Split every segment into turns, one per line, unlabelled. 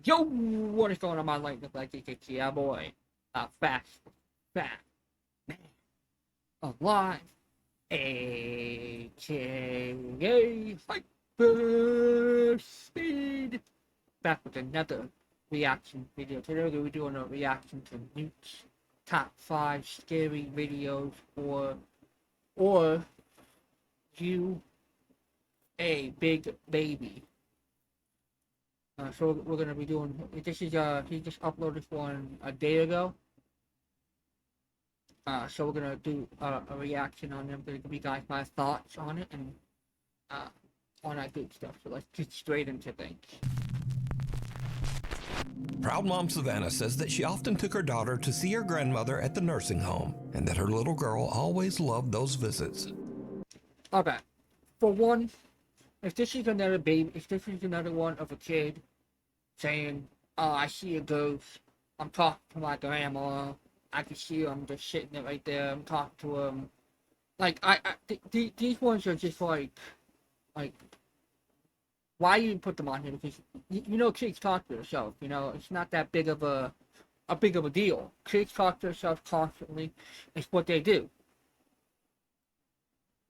Yo, what is going on, my Lightninig Legnds? Yeah, boy. Fast, man, alive, aka Hyper Speed. Back with another reaction video. Today we're going to be doing a reaction to Newt's top 5 scary videos, or you, a big baby. So we're gonna be doing this. Is he just uploaded this one a day ago. So we're gonna do a reaction on them. Gonna give you guys my thoughts on it and all that good stuff. So let's get straight into things.
Proud mom Savannah says that she often took her daughter to see her grandmother at the nursing home, and that her little girl always loved those visits.
Okay, for one, if this is another one of a kid saying, "Oh, I see a ghost. I'm talking to my grandma. I can see her. I'm just sitting there right there. I'm talking to him." Like these ones are just like, why you put them on here? Because you know, kids talk to themselves. You know, it's not that big of a deal. Kids talk to themselves constantly. It's what they do.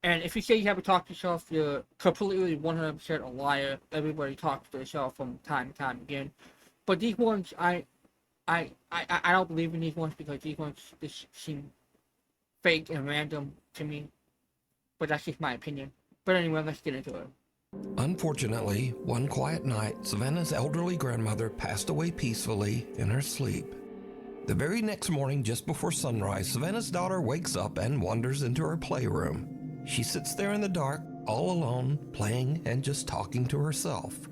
And if you say you haven't talked to yourself, you're completely 100% a liar. Everybody talks to themselves from time to time again. But these ones, I don't believe in these ones, because these ones just seem fake and random to me. But that's just my opinion. But anyway, let's get into it.
Unfortunately, one quiet night, Savannah's elderly grandmother passed away peacefully in her sleep. The very next morning, just before sunrise, Savannah's daughter wakes up and wanders into her playroom. She sits there in the dark, all alone, playing and just talking to herself.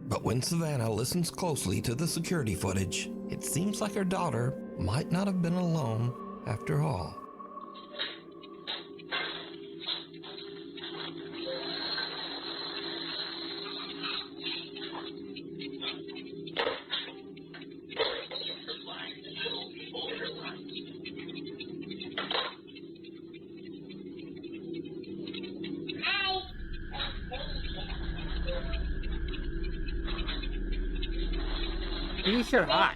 But when Savannah listens closely to the security footage, it seems like her daughter might not have been alone after all.
You said hi.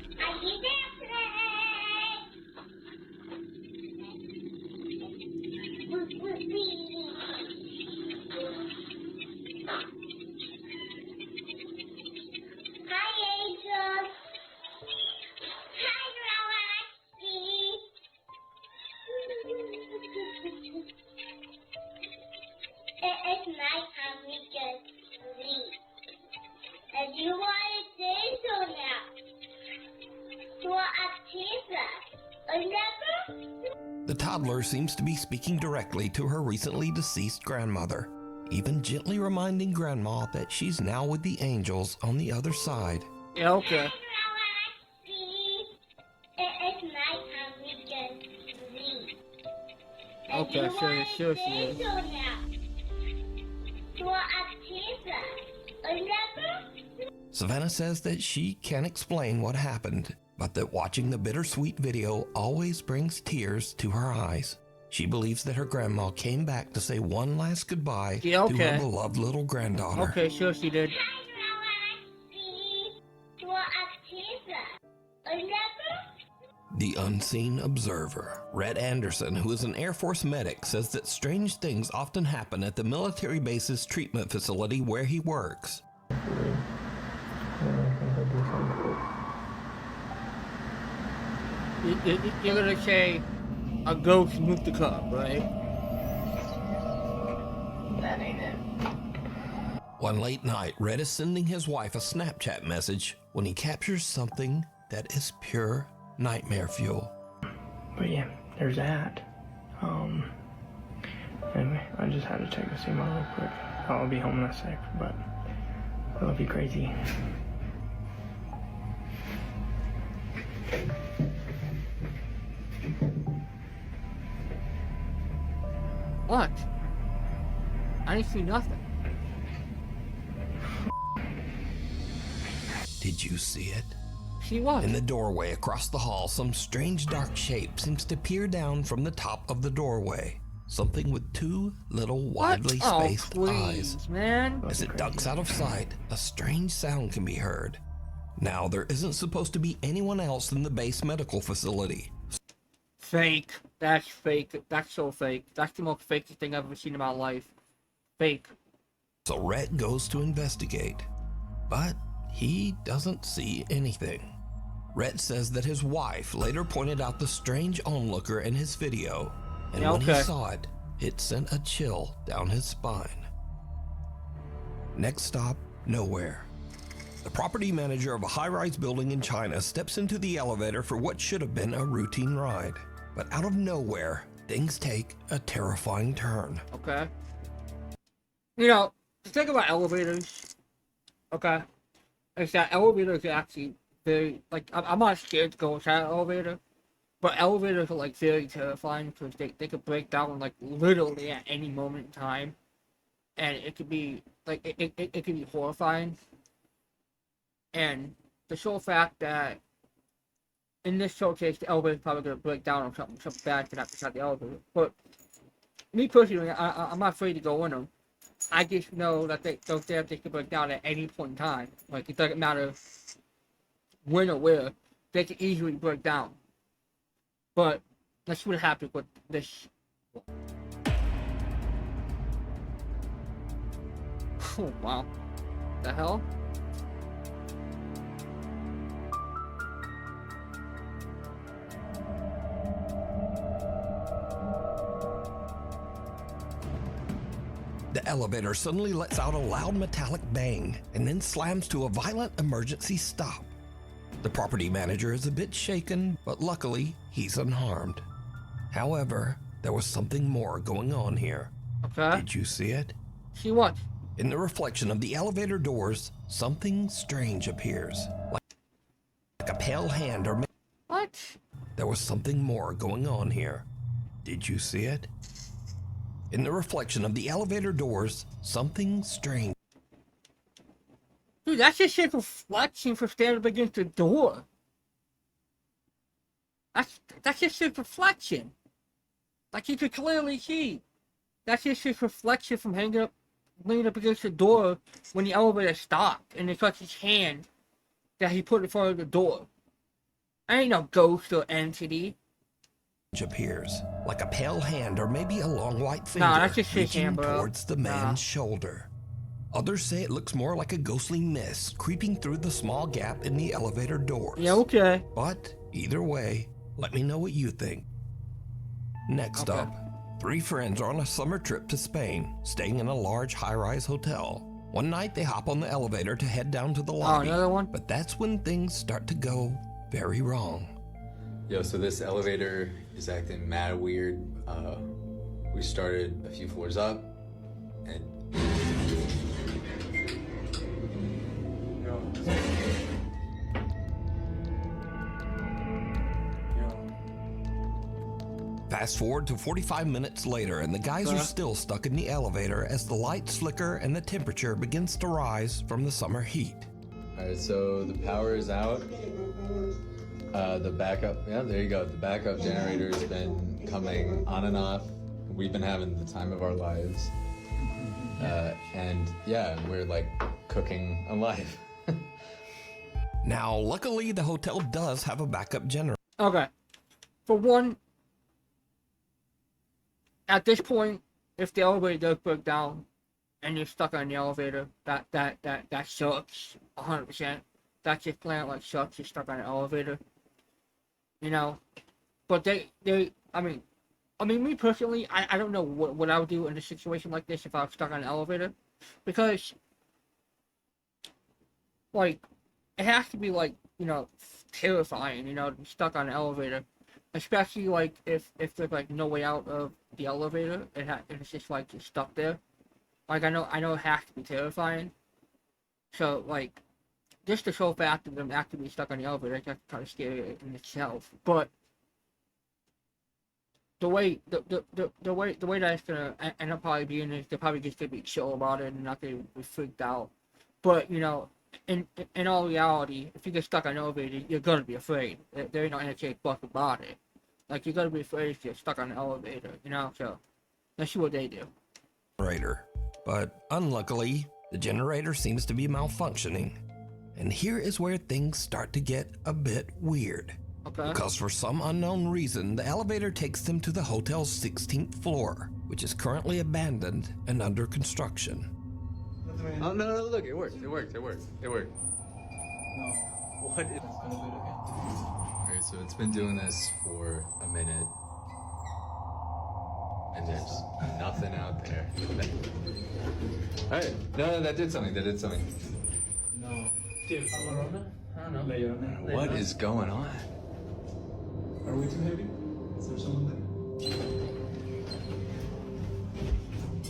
It's nighttime, we can sleep. And you want to say so now. So
The toddler seems to be speaking directly to her recently deceased grandmother, even gently reminding Grandma that she's now with the angels on the other side.
Yeah, okay.
It's nighttime, we can sleep.
Okay, sure she is.
Savannah says that she can't explain what happened, but that watching the bittersweet video always brings tears to her eyes. She believes that her grandma came back to say one last goodbye to her beloved little granddaughter.
Okay, sure she did.
The unseen observer, Red Anderson, who is an Air Force medic, says that strange things often happen at the military base's treatment facility where he works.
You're gonna say a ghost moved the cup, right?
That ain't it.
One late night, Red is sending his wife a Snapchat message when he captures something that is pure nightmare fuel.
But yeah, there's that. Anyway, I just had to check the email real quick. I'll be home in a sec, but it'll be crazy.
What? I didn't see nothing.
Did you see it?
See what?
In the doorway across the hall, some strange dark shape seems to peer down from the top of the doorway. Something with two little widely spaced eyes.
Man.
As it ducks out of sight, a strange sound can be heard. Now, there isn't supposed to be anyone else in the base medical facility.
Fake. That's fake. That's so fake. That's the most fakest thing I've ever seen in my life. Fake.
So Rhett goes to investigate, but he doesn't see anything. Rhett says that his wife later pointed out the strange onlooker in his video, and
Yeah,
when he
okay.
saw it, it sent a chill down his spine. Next stop, nowhere. The property manager of a high-rise building in China steps into the elevator for what should have been a routine ride. But out of nowhere, things take a terrifying turn.
Okay. You know, the thing about elevators, okay, is that elevators are actually very, like, I'm not scared to go inside an elevator, but elevators are, like, very terrifying because they could break down, like, literally at any moment in time. And it could be, like, it could be horrifying. And the sole fact that in this showcase, the elevator's probably going to break down or something bad can happen inside the elevator. But me personally, I'm not afraid to go in them. I just know that those damn things can break down at any point in time. Like, it doesn't matter when or where, they can easily break down. But let's see what happens with this. Oh, wow. The hell?
The elevator suddenly lets out a loud metallic bang and then slams to a violent emergency stop. The property manager is a bit shaken, but luckily he's unharmed. However, there was something more going on here.
Okay.
Did you see it?
See what?
In the reflection of the elevator doors, something strange appears. Like a pale hand or...
What?
There was something more going on here. Did you see it? In the reflection of the elevator doors, something strange.
Dude, that's just a reflection for standing up against the door. That's just a reflection. Like you could clearly see. That's just his reflection from leaning up against the door when the elevator stopped, and it's like his hand that he put in front of the door. Ain't no ghost or entity.
Appears like a pale hand or maybe a long white finger
Nah, that's just his
reaching
hand, bro.
towards the man's shoulder. Others say it looks more like a ghostly mist creeping through the small gap in the elevator doors.
Yeah, okay.
But either way, let me know what you think. Next
Okay.
up, 3 friends are on a summer trip to Spain, staying in a large high-rise hotel. One night they hop on the elevator to head down to the lobby.
Another one?
But that's when things start to go very wrong.
Yo, so this elevator is acting mad weird. We started a few floors up, and
Fast forward to 45 minutes later, and the guys are
Uh-huh.
still stuck in the elevator as the lights flicker and the temperature begins to rise from the summer heat.
all right, so the power is out. The backup, yeah, there you go. The backup generator has been coming on and off. We've been having the time of our lives. And yeah, we're like cooking alive.
Now, luckily, the hotel does have a backup generator.
Okay. For one, at this point, if the elevator does break down and you're stuck on the elevator, that sucks. 100%. That's just plain like sucks. You're stuck on an elevator. You know, but I mean, me personally, I don't know what I would do in a situation like this if I was stuck on an elevator, because, like, it has to be, like, you know, terrifying, you know, to be stuck on an elevator, especially, like, if there's, like, no way out of the elevator, and it's just, like, you're stuck there. Like, I know it has to be terrifying, so, like, just the sole fact of them actually stuck on the elevator, that's kind of scary in itself. But the way that it's gonna end up probably being is they're probably just gonna be chill about it and not gonna be freaked out. But you know, in all reality, if you get stuck on an elevator, you're gonna be afraid. There ain't no energetic buck about it. Like, you're gonna be afraid if you're stuck on an elevator, you know. So let's see what they do.
But unluckily, the generator seems to be malfunctioning. And here is where things start to get a bit weird.
Okay.
Because for some unknown reason, the elevator takes them to the hotel's 16th floor, which is currently abandoned and under construction.
Oh, no, look, it worked. No. What is... Alright, so it's been doing this for a minute. And there's nothing out there. Alright, no, that did something.
No. Dude, I don't know.
What is going on?
Are we too heavy? Is there someone there?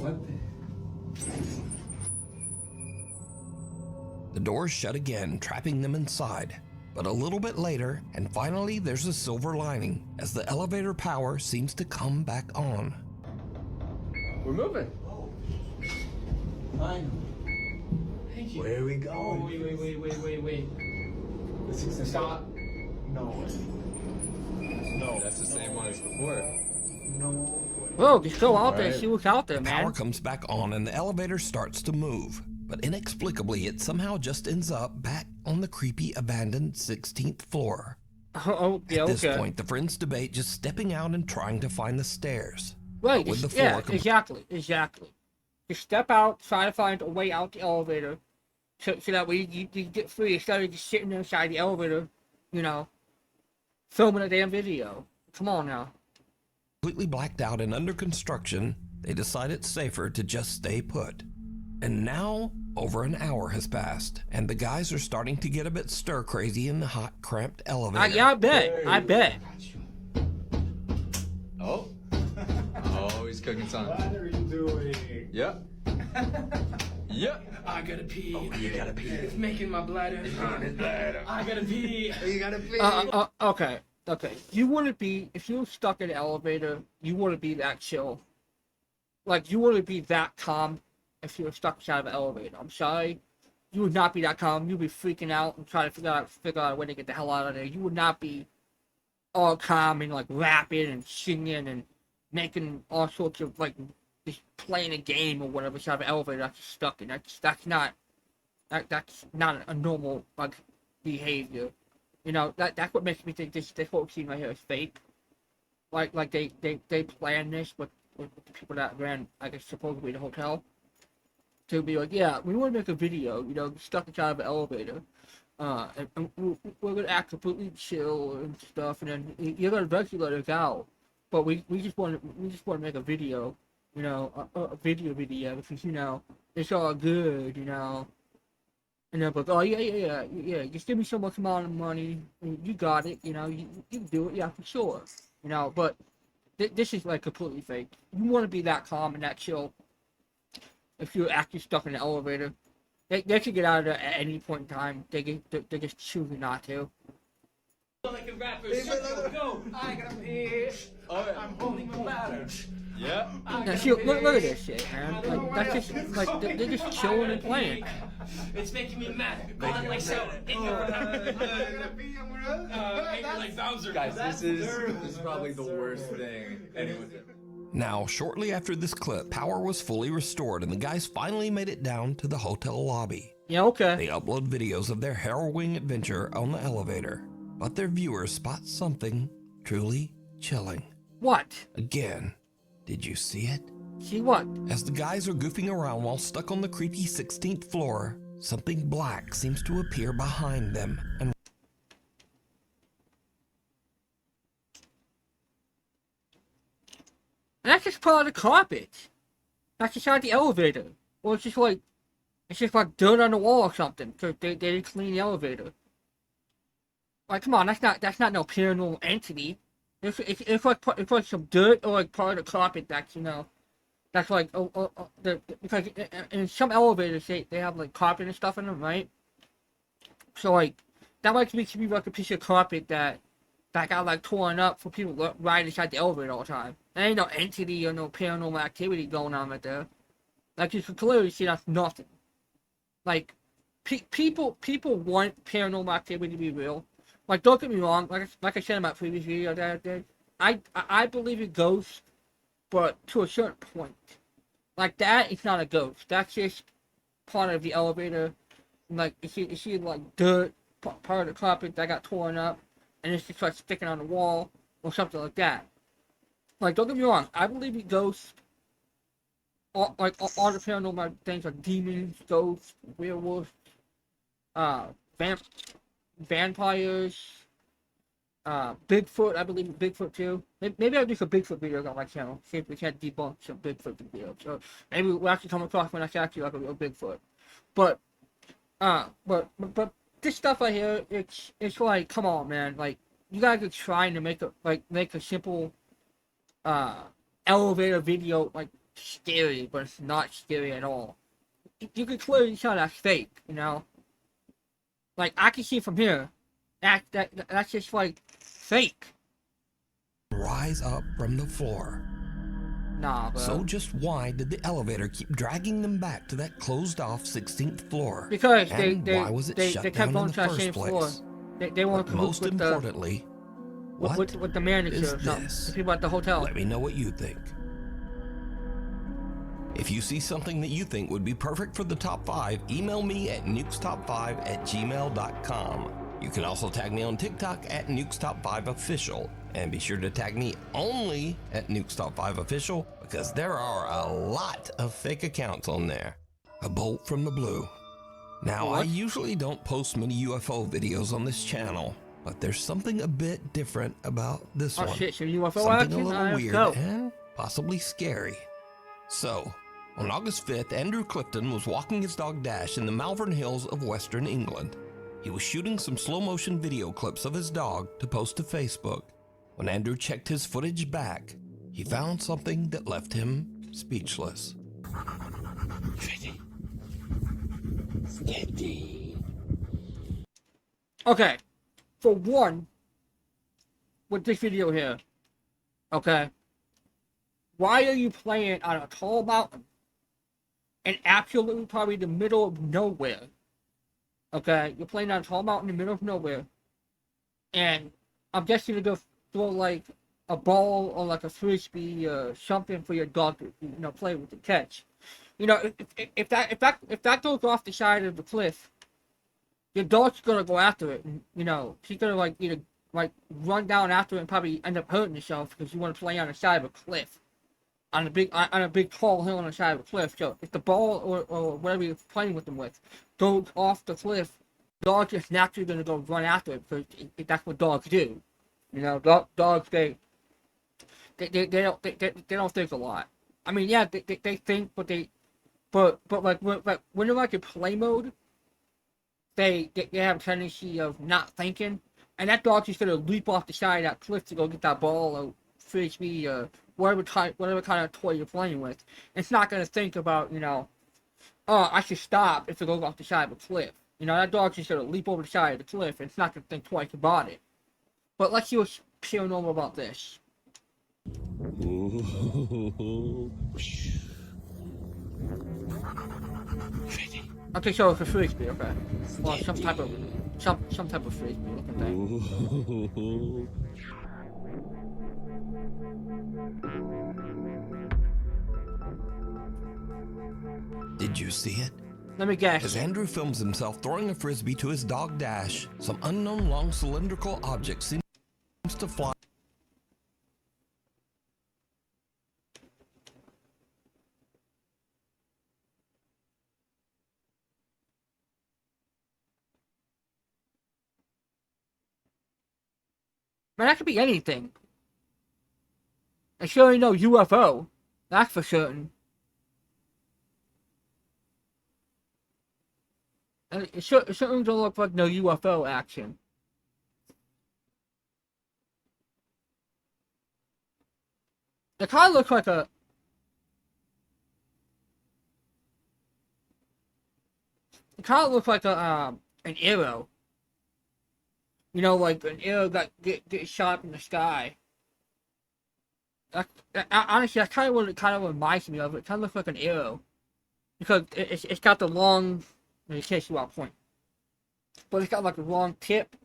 What the...
The doors shut again, trapping them inside. But a little bit later, and finally there's a silver lining, as the elevator power seems to come back on.
We're moving.
Fine. Thank you.
Where are we
Oh,
going?
wait. Stop. No way. No.
That's the same one as before.
No.
Whoa, just go out there and
Alright.
see what's out there,
Power
man.
comes back on and the elevator starts to move. But inexplicably, it somehow just ends up back on the creepy abandoned 16th floor.
Oh, yeah,
At this
okay.
point, the friends debate just stepping out and trying to find the stairs.
Right,
with the
yeah,
floor com-
exactly. You step out, try to find a way out the elevator, so that way you get free instead of just sitting inside the elevator, filming a damn video. Come on now.
Completely blacked out and under construction, they decide it's safer to just stay put. And now, over an hour has passed, and the guys are starting to get a bit stir-crazy in the hot, cramped elevator.
Yeah, I bet.
Oh. Oh, he's cooking something.
What are you doing?
Yep.
I gotta pee.
Oh, you gotta pee.
It's making my bladder. I gotta pee.
You gotta pee.
Okay. You wouldn't be, if you were stuck in an elevator, you wouldn't be that chill. Like, you wouldn't be that calm if you were stuck inside of an elevator. I'm sorry. You would not be that calm. You'd be freaking out and trying to figure out a way to get the hell out of there. You would not be all calm and, like, rapping and singing and making all sorts of, like, just playing a game or whatever inside of an elevator that's stuck in. That's not a normal, like, behavior. That's what makes me think this whole scene right here is fake. Like they planned this with the people that ran, I guess, supposedly the hotel, to be like, yeah, we want to make a video, stuck inside of an elevator, and we're gonna act completely chill and stuff, and then you're gonna eventually let us out, but we just want to make a video, a video because it's all good, And they're like, oh, yeah, just give me so much amount of money, you got it, you can do it, yeah, for sure, but this is, like, completely fake. You want to be that calm and that chill if you're actually stuck in an elevator. They could get out of there at any point in time. They're just choosing not to.
Like a rapper. Go. I gotta pee. I'm holding my bladder.
Yeah.
Now, see, look at this shit, man. Like, that's just, like, they're just chilling and playing.
It's making me mad. Going like so. Angry like Bowser.
Guys, this is probably the worst thing anyone's ever.
Now, shortly after this clip, power was fully restored and the guys finally made it down to the hotel lobby.
Yeah, okay.
They upload videos of their harrowing adventure on the elevator, but their viewers spot something truly chilling.
What?
Again, did you see it?
See what?
As the guys are goofing around while stuck on the creepy 16th floor, something black seems to appear behind them and
That's just part of the carpet. That's inside the elevator. Or it's just like dirt on the wall or something, because they didn't clean the elevator. Like, come on, that's not no paranormal entity. It's like some dirt or like part of the carpet that's, that's like, because in some elevators they have like carpet and stuff in them, right? So like, that might be like a piece of carpet that got like torn up for people riding inside the elevator all the time. There ain't no entity or no paranormal activity going on right there. Like, you can clearly see that's nothing. Like, people want paranormal activity to be real. Like, don't get me wrong, like I said in my previous video, that I believe in ghosts, but to a certain point. Like, that is not a ghost. That's just part of the elevator, like you see like dirt part of the carpet that got torn up, and it's just like sticking on the wall or something like that. Like, don't get me wrong, I believe in ghosts. All the paranormal things like demons, ghosts, werewolves, uh, vampires, Bigfoot. I believe in Bigfoot too. Maybe I'll do some Bigfoot videos on my channel. See if we can debunk some Bigfoot videos. So maybe we'll actually come across when I actually like a real Bigfoot. But but this stuff right here, it's like, come on, man. Like, you guys are trying to make a simple elevator video like scary, but it's not scary at all. You can clearly tell that's fake, you know. Like, I can see from here, that's just like fake.
Rise up from the floor.
Nah, bro.
So just why did the elevator keep dragging them back to that closed-off 16th floor?
Because
and why was it shut
kept
down
going
in the
to that
first
same
place?
floor. They want
But
to
most
with
importantly, what
with the manager
is
or something.
this?
The people at the hotel.
Let me know what you think. If you see something that you think would be perfect for the top 5, email me at nukestop5@gmail.com. You can also tag me on TikTok at nukestop5official, and be sure to tag me only at nukestop5official because there are a lot of fake accounts on there. A bolt from the blue. Now, I
What?
usually don't post many UFO videos on this channel, but there's something a bit different about this
Oh
one.
shit, so UFO
Something
action?
a little
Let's
weird
go.
and possibly scary. So, on August 5th, Andrew Clifton was walking his dog Dash in the Malvern Hills of Western England. He was shooting some slow-motion video clips of his dog to post to Facebook. When Andrew checked his footage back, he found something that left him speechless.
Okay, for one, with this video here, okay, why are you playing on a tall mountain in absolutely probably the middle of nowhere? Okay, you're playing on a tall mountain in the middle of nowhere, and I'm guessing you're gonna throw like a ball or like a frisbee or something for your dog to, you know, play with the catch. You know, if that goes off the side of the cliff, your dog's gonna go after it, and, you know, she's gonna like either like run down after it and probably end up hurting herself because you want to play on the side of a cliff, on a big tall hill on the side of a cliff. So if the ball or whatever you're playing with them with goes off the cliff, the dog's just naturally gonna go run after it because that's what dogs do. You know, dogs they don't think a lot. I mean, yeah, they think, but like when they're like in play mode, they have a tendency of not thinking, and that dog's just gonna leap off the side of that cliff to go get that ball or frisbee or whatever kind of toy you're playing with. It's not gonna think about, you know, oh, I should stop if it goes off the side of a cliff. You know, that dog's just gonna leap over the side of the cliff, and it's not gonna think twice about it. But let's see what's paranormal about this. Okay, so it's a frisbee, okay. Well, some type of frisbee looking thing.
Did you see it?
Let me guess.
As Andrew films himself throwing a frisbee to his dog Dash, some unknown long cylindrical object seems to fly.
Man, that could be anything. It's surely no UFO. That's for certain. And it certainly don't look like no UFO action. It kind of looks like a... It kind of looks like a, an arrow. You know, like an arrow that get shot up in the sky. Honestly, that's kind of what it kind of reminds me of. It kind of looks like an arrow. Because it's got the long... In case you want point. But it's got like a long tip.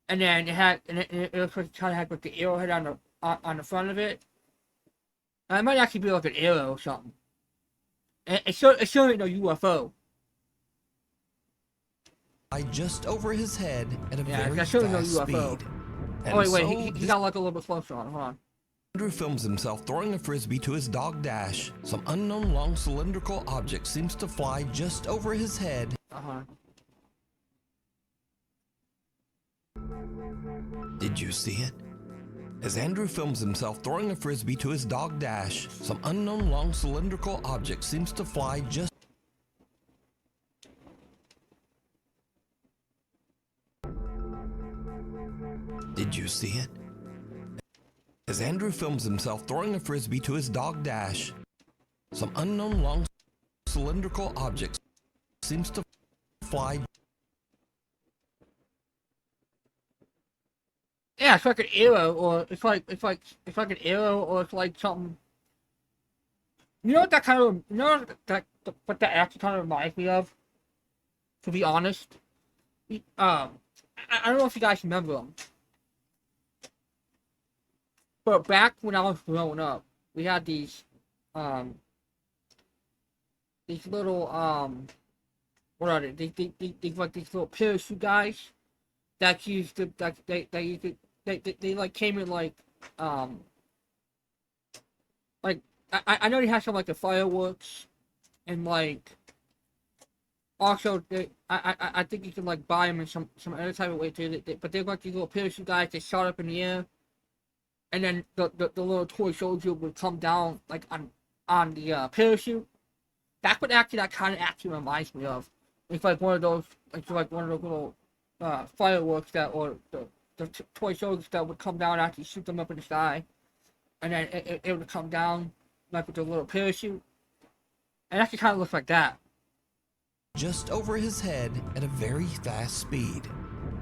And then it looks like it kind of had like the arrowhead on the front of it. And it might actually be like an arrow or something. And it's certainly no UFO.
just over his head at a
Yeah,
very
that's certainly no
fast
UFO.
speed.
Oh,
And
wait,
so
he
this
got like a little bit closer on. Hold on.
Andrew films himself throwing a frisbee to his dog Dash. Some unknown long cylindrical object seems to fly just over his head. Did you see it? As Andrew films himself throwing a frisbee to his dog Dash, some unknown long cylindrical object seems to fly just. Did you see it? As Andrew films himself throwing a frisbee to his dog Dash, some unknown long cylindrical object seems to fly.
Yeah, it's like an arrow, or it's like an arrow, or it's like something. You know what that kind of, what that actually kind of reminds me of? To be honest, I don't know if you guys remember them, but back when I was growing up, we had these little what are they? They like these little parachute guys that used to that they like came in like I know they have some like the fireworks and like also I think you can like buy them in some other type of way too. But they're like these little parachute guys that shot up in the air, and then the little toy soldier would come down like on the parachute. That's what actually that kind of actually reminds me of. It's like one of those little fireworks that or the toy soldiers that would come down and actually shoot them up in the sky, and then it would come down like with a little parachute, and actually kind of looks like that.
Just over his head at a very fast speed.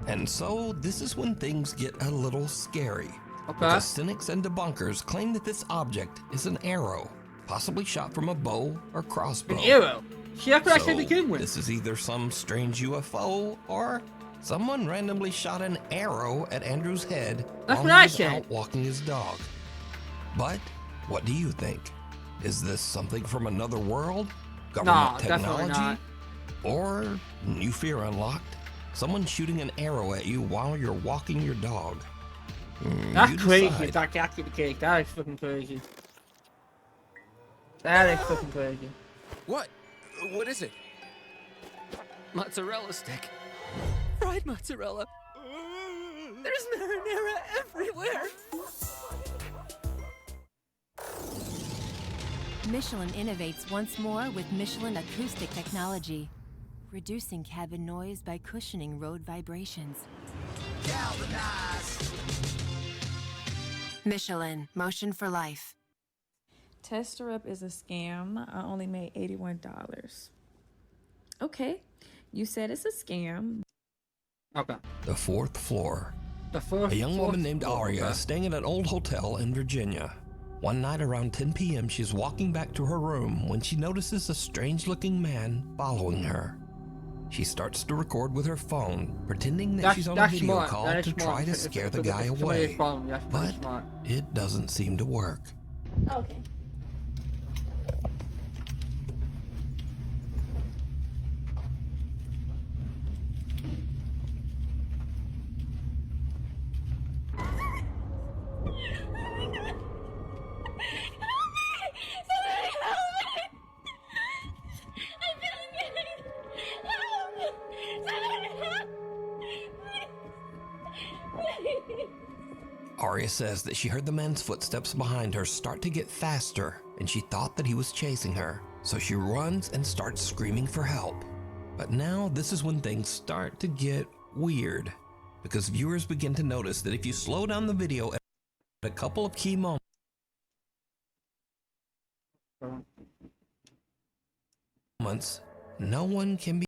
And so this is when things get a little scary.
Okay.
Because cynics and debunkers claim that this object is an arrow, possibly shot from a bow or crossbow.
An arrow. See, that's what I
So
said to begin with.
this is either some strange UFO or someone randomly shot an arrow at Andrew's head
That's
while
what
he
I
was
said.
out walking his dog. But what do you think? Is this something from another world? Government
Definitely
technology?
not.
Or, new fear unlocked, someone shooting an arrow at you while you're walking your dog?
That's
You
crazy.
decide.
If that's actually the case, that is fucking crazy. That is fucking crazy.
What? What is it? Mozzarella stick. Fried mozzarella. There's marinara everywhere.
Michelin innovates once more with Michelin acoustic technology, reducing cabin noise by cushioning road vibrations.
Galvanize.
Michelin, motion for life.
Tester Up is a scam. I only made $81. Okay, you said it's a scam.
Okay.
The fourth floor.
The first.
A young woman named
floor,
Aria
okay.
is staying at an old hotel in Virginia. One night around 10 p.m., she's walking back to her room when she notices a strange-looking man following her. She starts to record with her phone, pretending that she's on a video
smart.
call
That is
to
smart.
try to
It's-
scare
it's-
the guy
it's somebody's
away.
phone. That's pretty
But
smart.
it doesn't seem to work.
Okay.
Aria says that she heard the man's footsteps behind her start to get faster, and she thought that he was chasing her. So she runs and starts screaming for help. But now this is when things start to get weird, because viewers begin to notice that if you slow down the video at a couple of key moments, no one can be.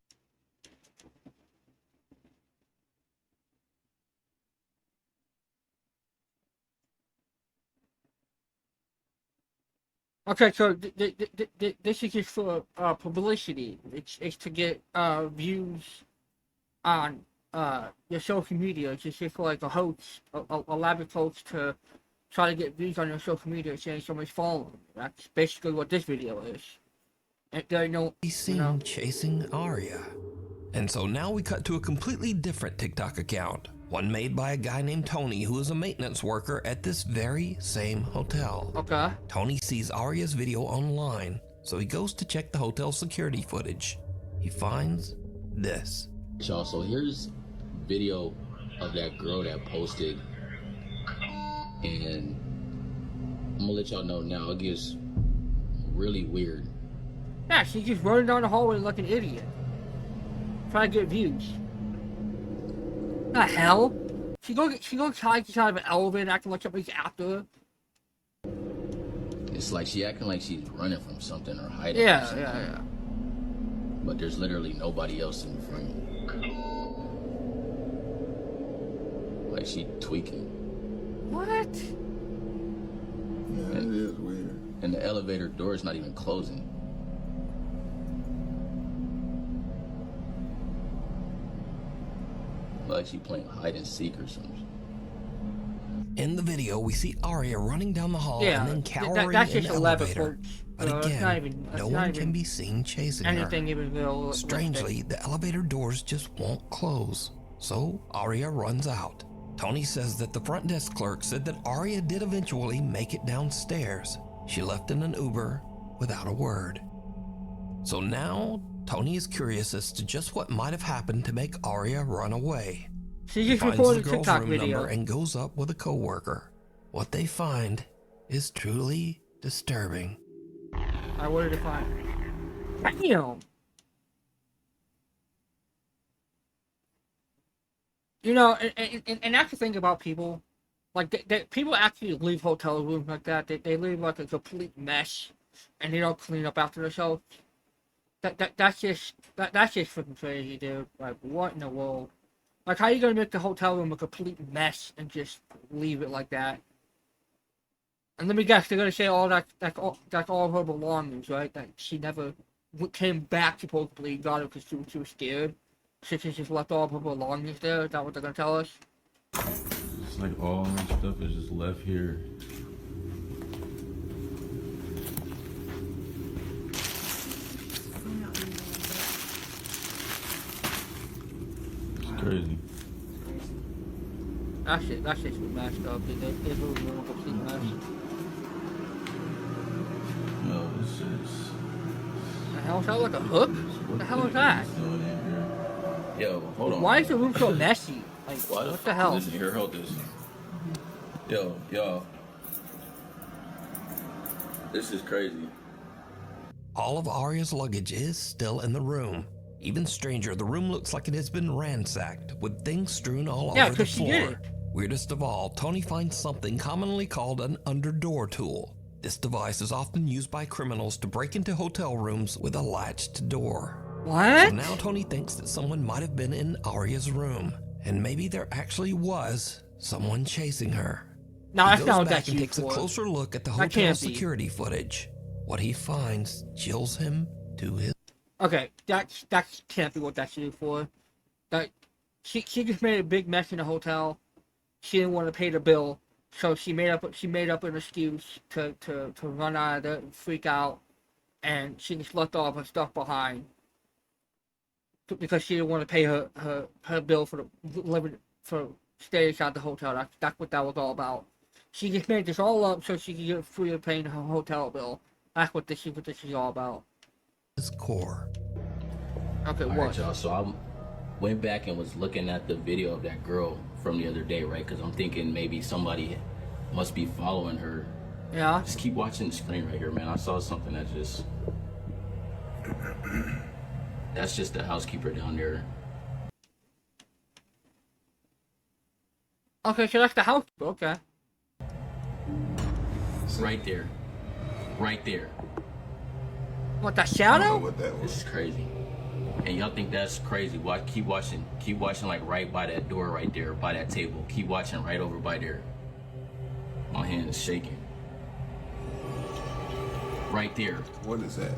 Okay, so this is just for publicity. It's to get views on your social media. It's just for like a host, a elaborate host to try to get views on your social media, saying somebody's following. That's basically what this video is. And there ain't no,
Be seen chasing Aria. And so now we cut to a completely different TikTok account, one made by a guy named Tony who is a maintenance worker at this very same hotel.
Okay.
Tony sees Aria's video online, so he goes to check the hotel security footage. He finds this.
Y'all, so here's video of that girl that posted, and I'm gonna let y'all know now, it gets really weird.
Yeah, she's just running down the hallway like an idiot. Trying to get views. The hell? She go try to get out of an elevator acting like somebody's after her.
It's like she acting like she's running from something or hiding.
Yeah,
from something.
yeah.
But there's literally nobody else in the frame. Like she tweaking.
What?
Yeah, it is weird.
And the elevator door is not even closing. Like she playing hide and seek or something.
In the video, we see Aria running down the hall
Yeah,
and then cowering
that's
in
just
the
11
elevator.
folks.
But
That's
again,
not even,
no one can be seen chasing
anything
her.
even real.
Strangely, the elevator doors just won't close. So Aria runs out. Tony says that the front desk clerk said that Aria did eventually make it downstairs. She left in an Uber without a word. So now, Tony is curious as to just what might have happened to make Aria run away.
She
He
just
finds
recorded
the
a
girl's
TikTok
room
video.
number and goes up with a coworker. What they find is truly disturbing.
I wanted to find. Damn. You know, and that's the thing about people. Like, people actually leave hotel rooms like that. They leave like a complete mess, and they don't clean up after themselves. That's just freaking crazy, dude. Like, what in the world? Like, how are you gonna make the hotel room a complete mess and just leave it like that? And let me guess, they're gonna say that's all of her belongings, right? That she never came back supposedly, got it because she was scared. So she just left all of her belongings there. Is that what they're gonna tell us?
It's like all my stuff is just left here. It's crazy.
That shit's messed up. They really were a complete mess.
No, this is.
The hell is that, like a hook? What the hell is that?
Yo, hold on.
Why is the room so messy? Like,
Why
what the hell?
Listen here, hold this. Yo. This is crazy.
All of Aria's luggage is still in the room. Even stranger, the room looks like it has been ransacked, with things strewn all over the
'cause she did
floor. Weirdest of all, Tony finds something commonly called an underdoor tool. This device is often used by criminals to break into hotel rooms with a latched door.
What?
So now Tony thinks that someone might have been in Aria's room, and maybe there actually was someone chasing her.
No,
He
that's
goes
not what
back
that's
and
used
takes a
for.
closer look at the
That
hotel
can't be.
security footage. What he finds chills him to his.
Okay, that can't be what that's used for. That she just made a big mess in the hotel. She didn't want to pay the bill, so she made up an excuse to run out of there and freak out, and she just left all of her stuff behind because she didn't want to pay her bill for staying inside the hotel. That's what that was all about. She just made this all up so she could get free of paying her hotel bill. That's what this is all about.
His core.
Okay,
All
what?
right, y'all. So I went back and was looking at the video of that girl from the other day, right? Because I'm thinking maybe somebody must be following her.
Yeah.
Just keep watching the screen right here, man. I saw something that just... That's just the housekeeper down there.
Okay, so that's the house. Okay.
Right there. Right there.
What, that shadow?
This is crazy. And y'all think that's crazy. Watch, keep watching like right by that door right there, by that table. Keep watching right over by there. My hand is shaking. Right there.
What is that?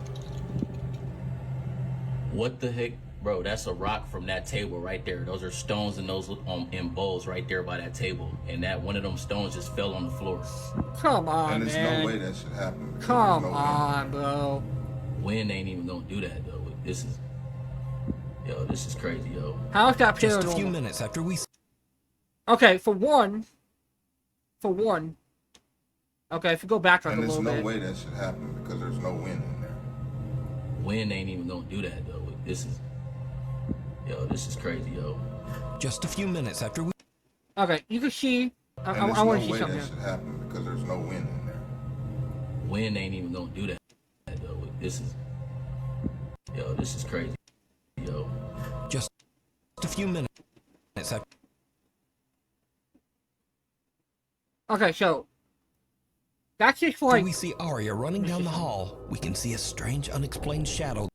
What the heck? Bro, that's a rock from that table right there. Those are stones and those in bowls right there by that table. And that one of them stones just fell on the floor.
Come on,
And there's
man.
no way that should happen.
Come
There's no way.
on, bro.
Wind ain't even gonna do that though. This is... Yo, this is crazy, yo.
How is that
Just
paranormal?
a few minutes after we...
Okay, for one. Okay, if you go back like
And
a
there's
little
no
bit.
way that should happen because there's no wind in there.
Wind ain't even gonna do that, though. This is... Yo, this is crazy, yo.
Just a few minutes after we...
Okay, you can see.
And
I
there's
want
no
to see
way
something
that
here.
should happen because there's no wind in there.
Wind ain't even gonna do that, though. This is... Yo, this is crazy, yo.
Just a few minutes after...
Okay, so that's just like
we see Arya running down the hall, we can see a strange, unexplained shadow.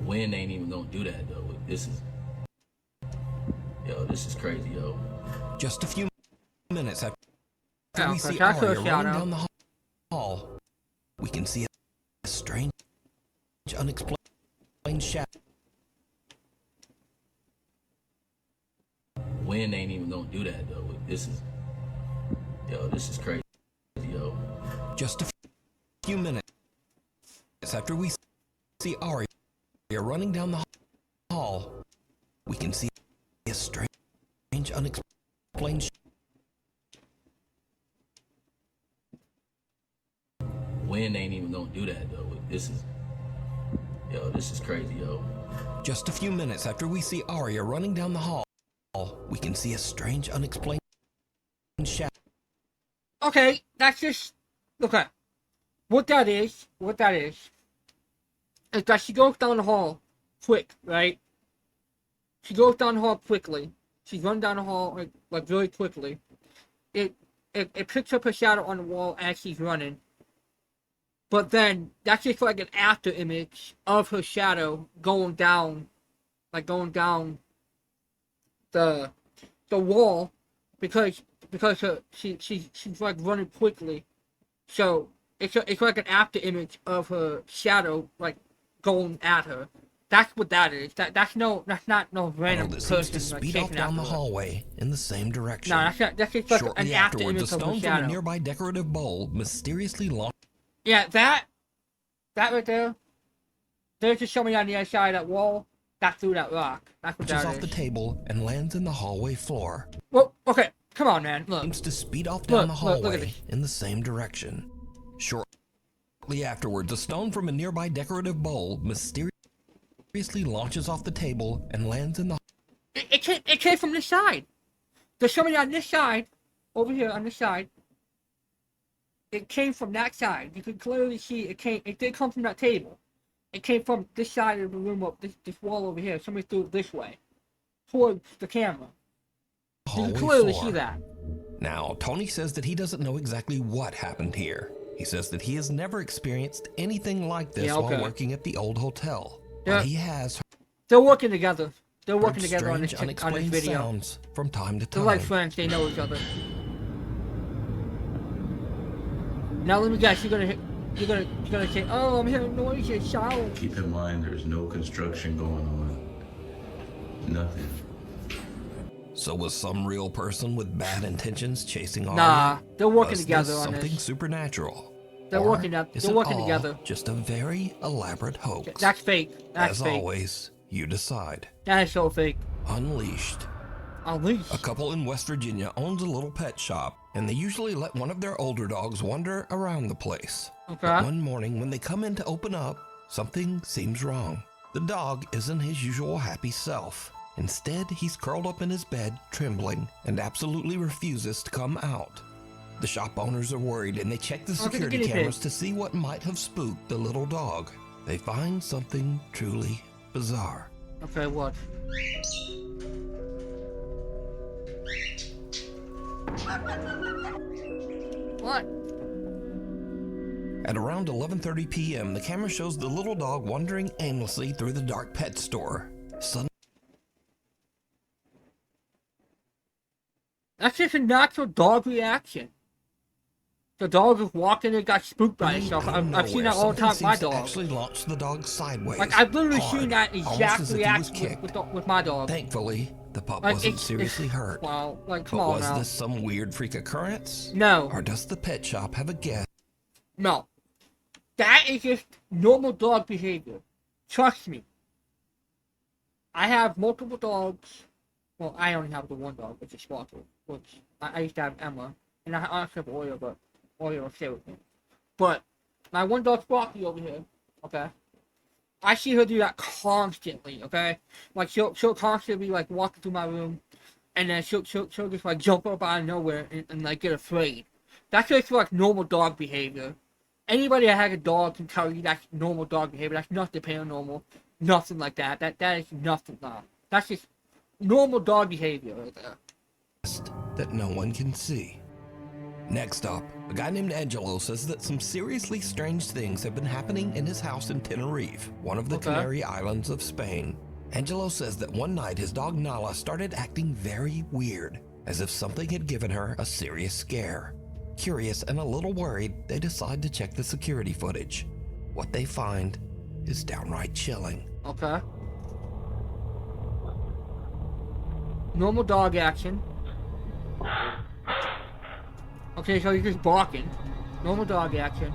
Wind ain't even gonna do that, though. This is... Yo, this is crazy, yo.
Just a few minutes after
Yeah,
we
okay,
see
that's a
Arya running
shadow.
down the hall, we can see a strange, unexplained shadow.
Wind ain't even gonna do that, though. This is... Yo, this is crazy, yo.
Just a few minutes after we see Arya running down the hall, we can see a strange, unexplained shadow.
Wind ain't even gonna do that, though. This is... Yo, this is crazy, yo.
Just a few minutes after we see Arya running down the hall, we can see a strange, unexplained shadow.
okay, that's just okay. What that is that she goes down the hall quick, right? She goes down the hall quickly. She's running down the hall like really quickly. It picks up her shadow on the wall as she's running. But then that's just like an after image of her shadow going down the wall because she's like running quickly. So it's like an after image of her shadow like going at her. That's what that is. That's not no random
That
person
seems to
like,
speed off
chasing
down
after
the
her.
hallway in the same direction.
No, that's just like
Shortly
an after
afterwards, a
image of her
stone from a
shadow.
nearby decorative bowl mysteriously launched.
Yeah, that right there. There's just somebody on the other side of that wall that threw that rock. That's what
Launches
that
off
is.
the table and lands in the hallway floor.
Well, okay, come on, man. Look.
Seems to speed off down the
Look at
hallway
this.
in the same direction. Shortly afterwards, a stone from a nearby decorative bowl mysteriously launches off the table and lands in the...
It came from this side. There's somebody on this side, over here on this side. It came from that side. You can clearly see it did come from that table. It came from this side of the room up, this wall over here. Somebody threw it this way, towards the camera. You can
hallway
clearly
floor.
see that.
Now, Tony says that he doesn't know exactly what happened here. He says that he has never experienced anything like this while working at the old hotel. But he has
They're working together. They're
heard
working together on
strange,
this
unexplained
video.
sounds from time to
They're
time.
like friends. They know each other. Now let me guess. You're gonna say, "Oh, I'm hearing noises, shower."
Keep in mind, there's no construction going on. Nothing.
So was some real person with bad intentions chasing Arya?
Nah, they're working
Was
together
this
on
something
this.
supernatural?
They're
Or
working up.
is
They're
it
working
all
together.
Just a very elaborate hoax.
That's fake. That's
As
fake.
always, you decide.
That is so fake.
Unleashed.
Unleashed.
A couple in West Virginia owns a little pet shop, and they usually let one of their older dogs wander around the place.
Okay.
But one morning, when they come in to open up, something seems wrong. The dog isn't his usual happy self. Instead, he's curled up in his bed, trembling, and absolutely refuses to come out. The shop owners are worried, and they check the security
guinea pig.
cameras to see what might have spooked the little dog. They find something truly bizarre.
Okay, what? What?
At around 11:30 p.m., the camera shows the little dog wandering aimlessly through the dark pet store. Suddenly,
That's just a natural dog reaction. The dog is walking and got spooked by itself.
out of
I've seen
nowhere,
that all the time with my
something seems to
dog.
actually launch the dog sideways.
Like, I've literally
hard,
seen that
almost
exact
as if he was
reaction
kicked.
with my dog.
Thankfully, the pup
Like,
wasn't
it's
seriously hurt.
Wow, like, come
But
on
was
now.
this some weird freak occurrence?
No.
Or does the pet shop have a guest?
No. That is just normal dog behavior. Trust me. I have multiple dogs. Well, I only have the one dog, which is Sparkle, which I used to have Emma, and I also have Oreo, but Oreo will stay with me. But my one dog Sparky over here, okay? I see her do that constantly, okay? Like she'll constantly be like walking through my room, and then she'll just like jump up out of nowhere and like get afraid. That's just like normal dog behavior. Anybody that has a dog can tell you that's normal dog behavior. That's nothing paranormal, nothing like that. That is nothing. That's just normal dog behavior right there.
That no one can see. Next up, a guy named Angelo says that some seriously strange things have been happening in his house in Tenerife, one of the Canary Islands of Spain. Angelo says that one night his dog Nala started acting very weird, as if something had given her a serious scare. Curious and a little worried, they decide to check the security footage. What they find is downright chilling.
Okay. Normal dog action. Okay, so he's just barking. Normal dog action.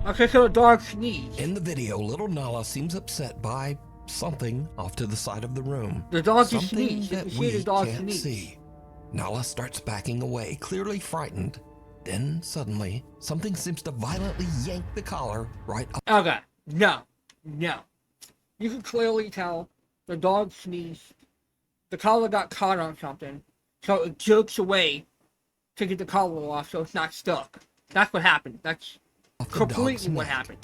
Okay, so the dog sneezed.
In the video, little Nala seems upset by something off to the side of the room.
The dog just
something
sneezed.
that
You see
we
the dog
can't
sneeze.
see. Nala starts backing away, clearly frightened. Then suddenly, something seems to violently yank the collar right up.
Okay, no. You can clearly tell the dog sneezed. The collar got caught on something, so it jerks away to get the collar off so it's not stuck. That's what happened. That's completely what happened.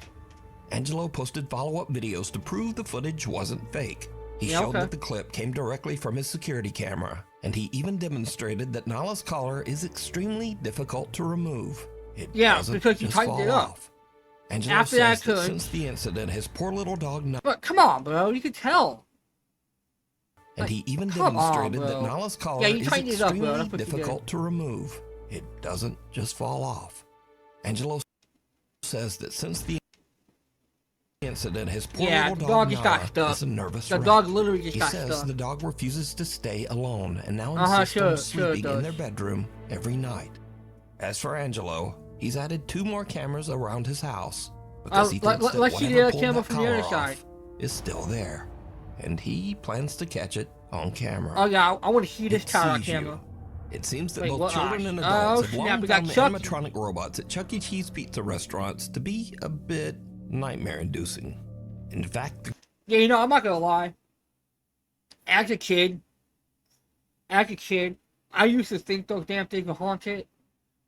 Angelo posted follow-up videos to prove the footage wasn't fake. He showed that the clip came directly from his security camera, and he even demonstrated that Nala's collar is extremely difficult to remove. It doesn't
because you
just
tightened it
fall
up.
off. Angelo
After
says
that
that since the incident, his poor little dog Nala...
But come on, bro, you could tell.
And he even
come on,
demonstrated that
bro.
Nala's collar
you
is
tightened it up, bro.
extremely
That's what you did.
difficult to remove. It doesn't just fall off. Angelo says that since the incident, his poor little
the
dog
just got
Nala
stuck.
is a nervous
The
wreck.
dog literally just
He
got
says
stuck.
the dog refuses to stay alone and now insists on sleeping in their bedroom every night. As for Angelo, he's added 2 more cameras around his house because he thinks that
let's see
whatever
the
pulled
camera
that
from the other
collar
side.
off is still there, and he plans to catch it on camera.
Oh yeah, I want to see this
It
car on
sees you.
camera.
It seems that
Wait,
both
what?
children and
Oh,
adults have
snap,
long
we got
found the
Chucky.
animatronic robots at Chuck E. Cheese pizza restaurants to be a bit nightmare-inducing. In fact,
Yeah, I'm not gonna lie. As a kid, I used to think those damn things were haunted,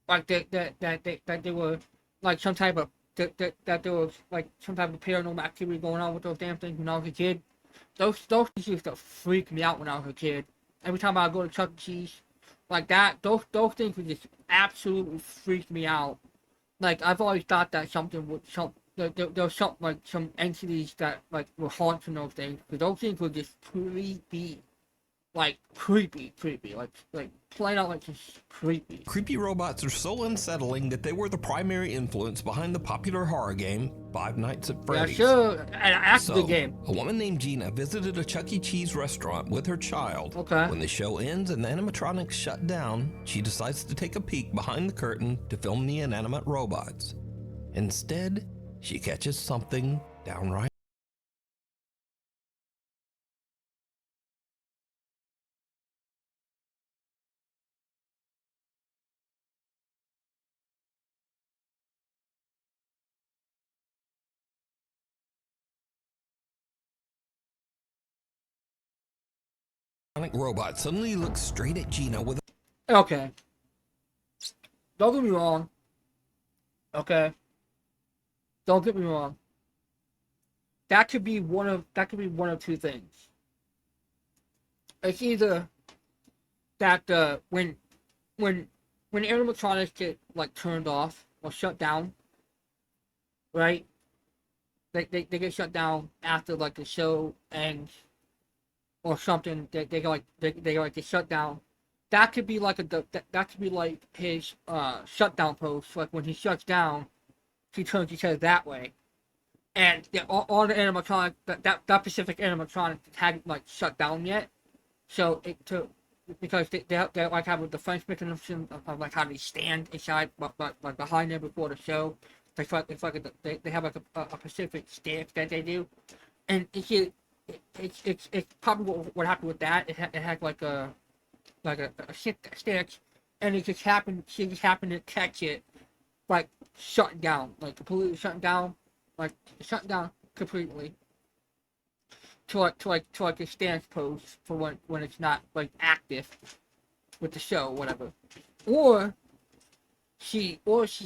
like that they were like some type of that there was like some type of paranormal activity going on with those damn things when I was a kid. Those things used to freak me out when I was a kid. Every time I go to Chuck E. Cheese, like that, those things would just absolutely freak me out. Like I've always thought that something would there was something like some entities that like were haunting those things, because those things were just creepy, like creepy, like plain out like just creepy.
creepy robots are so unsettling that they were the primary influence behind the popular horror game Five Nights at Freddy's.
Yeah, sure. And after the game,
a woman named Gina visited a Chuck E. Cheese restaurant with her child.
Okay.
When the show ends and the animatronics shut down, she decides to take a peek behind the curtain to film the inanimate robots. Instead, she catches something downright robot suddenly looks straight at Gina with
okay. Don't get me wrong. Okay. Don't get me wrong. That could be one of 2 things. It's either that when animatronics get like turned off or shut down, right? They get shut down after like the show ends or something. They get shut down, that could be like that could be like his shutdown post. Like when he shuts down, he turns his head that way. And all the animatronic that specific animatronic hadn't like shut down yet, so because they like have a defense mechanism of like how they stand inside like behind them before the show. They have like a specific stance that they do, and it's probably what happened with that. It had like a stance, and she just happened to catch it, like shutting down, like completely shutting down. Like shut down completely to like a stance pose for when it's not like active with the show, whatever. Or she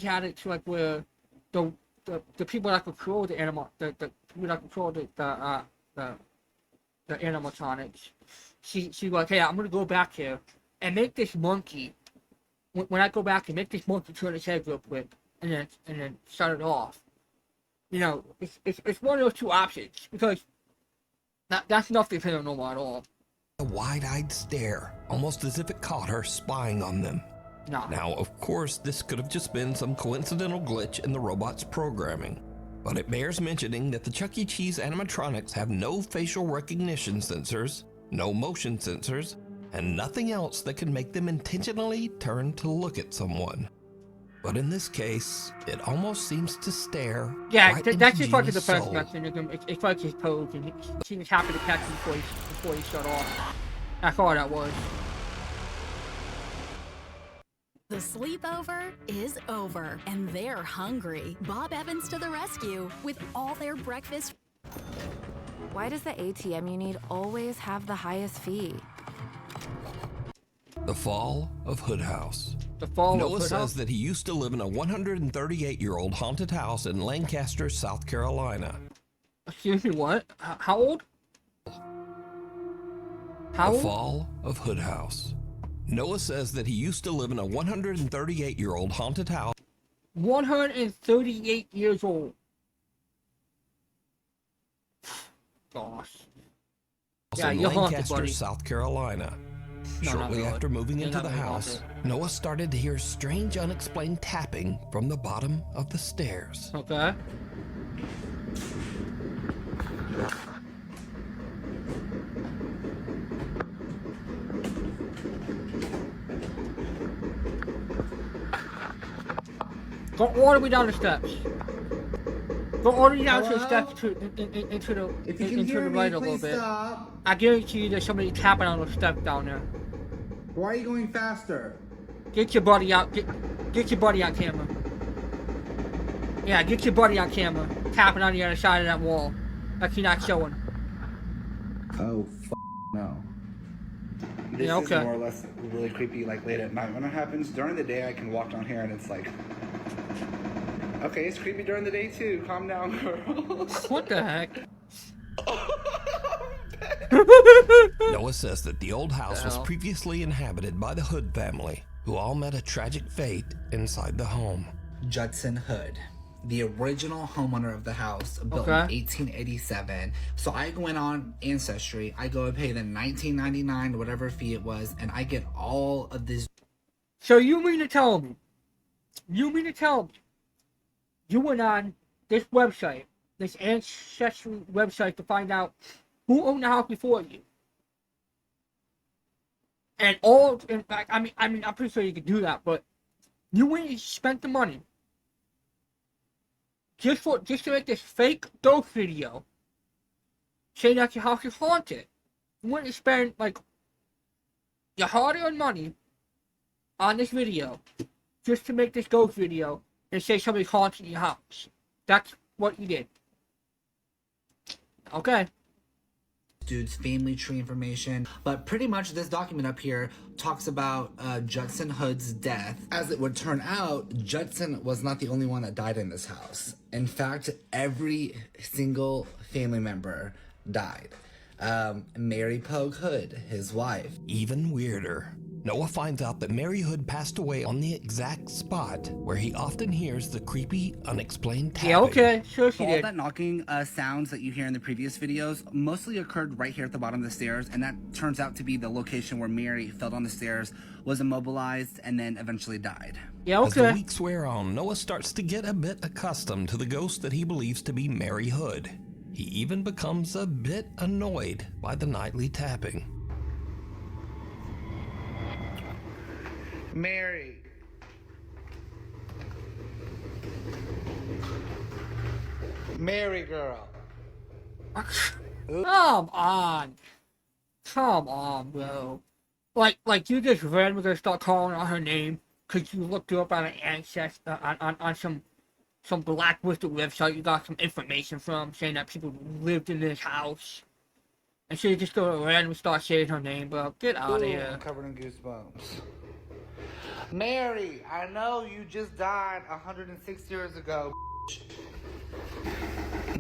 had it to like where the people that control the people that control the animatronics. She like, hey, I'm gonna go back here and make this monkey. When I go back and make this monkey turn its head real quick and then shut it off. You know, it's one of those two options, because that's nothing paranormal at all.
A wide-eyed stare, almost as if it caught her spying on them.
No.
Now, of course, this could have just been some coincidental glitch in the robot's programming, but it bears mentioning that the Chuck E. Cheese animatronics have no facial recognition sensors, no motion sensors, and nothing else that can make them intentionally turn to look at someone. But in this case, it almost seems to stare.
Yeah,
right
that's just like
into
the
Genie's
defense
soul.
mechanism. It's like his pose, and she was happy to catch him before he shut off. That's all that was.
The sleepover is over, and they're hungry. Bob Evans to the rescue with all their breakfast.
Why does the ATM you need always have the highest fee?
The Fall of Hood House.
The Fall
Noah
of Hood
says
House?
that he used to live in a 138-year-old haunted house in Lancaster, South Carolina.
Excuse me, what? How old? How
The
old?
Fall of Hood House. Noah says that he used to live in a 138-year-old haunted house.
138 years old. Gosh. Yeah,
in
you're haunted,
Lancaster,
buddy.
South Carolina.
No, not
Shortly
really.
after moving
You're
into
not
the
really
house,
haunted.
Noah started to hear strange, unexplained tapping from the bottom of the stairs.
Okay. Go all the way down the steps. Go all the way down to the steps into the right a little bit.
Stop.
I guarantee you there's somebody tapping on the steps down there.
Why are you going faster?
Get your buddy out. Get your buddy on camera. Yeah, get your buddy on camera. Tapping on the other side of that wall. Like you're not showing.
Oh, no. This
Yeah, okay.
is more or less really creepy, like late at night. When it happens during the day, I can walk down here and it's like, okay, it's creepy during the day too. Calm down, girls.
What the heck?
Noah says that the old house was previously inhabited by the Hood family, who all met a tragic fate inside the home.
Judson Hood, the original homeowner of the house, built in 1887. So I went on Ancestry, I go and pay the $19.99, whatever fee it was, and I get all of this.
So you mean to tell me you went on this website, this Ancestry website, to find out who owned the house before you? And I'm pretty sure you could do that, but you went and spent the money just to make this fake ghost video saying that your house is haunted. You went and spent like your hard-earned money on this video just to make this ghost video and say somebody's haunting your house. That's what you did. Okay.
Dude's family tree information, but pretty much this document up here talks about Judson Hood's death. As it would turn out, Judson was not the only one that died in this house. In fact, every single family member died. Mary Pogue Hood, his wife.
Even weirder, Noah finds out that Mary Hood passed away on the exact spot where he often hears the creepy, unexplained tapping.
Yeah, okay, sure she
All
did.
that knocking sounds that you hear in the previous videos mostly occurred right here at the bottom of the stairs, and that turns out to be the location where Mary fell down the stairs, was immobilized, and then eventually died.
Yeah, okay.
As the weeks wear on, Noah starts to get a bit accustomed to the ghost that he believes to be Mary Hood. He even becomes a bit annoyed by the nightly tapping.
Mary. Mary girl.
Come on. Come on, bro. Like you just randomly gonna start calling out her name because you looked her up on an ancestor on some blacklisted website you got some information from saying that people lived in this house. And so you just go randomly start saying her name, bro. Get out of here.
I'm covered in goosebumps. Mary, I know you just died 106 years ago.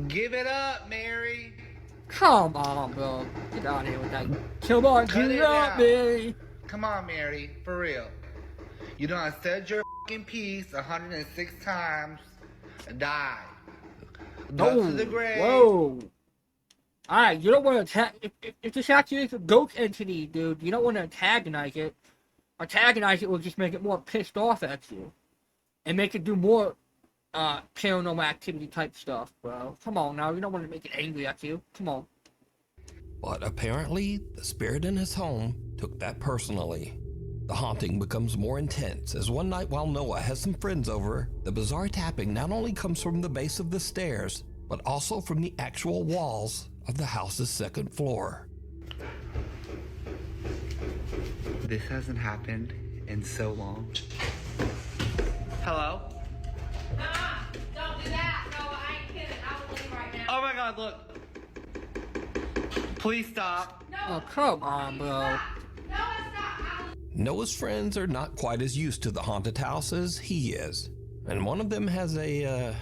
Give it up, Mary.
Come on, bro. Get out of here with that. Come on,
Cut
get
it
up,
out.
Mary.
Come on, Mary, for real. You done said your fucking piece 106 times. Die. Go to the grave.
Whoa. Alright, you don't want to attack. If this actually is a ghost entity, dude, you don't want to antagonize it. Antagonize it will just make it more pissed off at you. And make it do more paranormal activity type stuff, bro. Come on now, you don't want to make it angry at you. Come on.
But apparently, the spirit in his home took that personally. The haunting becomes more intense as one night while Noah has some friends over, the bizarre tapping not only comes from the base of the stairs, but also from the actual walls of the house's second floor.
This hasn't happened in so long. Hello?
Don't do that. No, I ain't kidding. I will leave right now.
Oh my god, look. Please stop.
Oh, come on, bro.
Noah's friends are not quite as used to the haunted house as he is, and one of them has a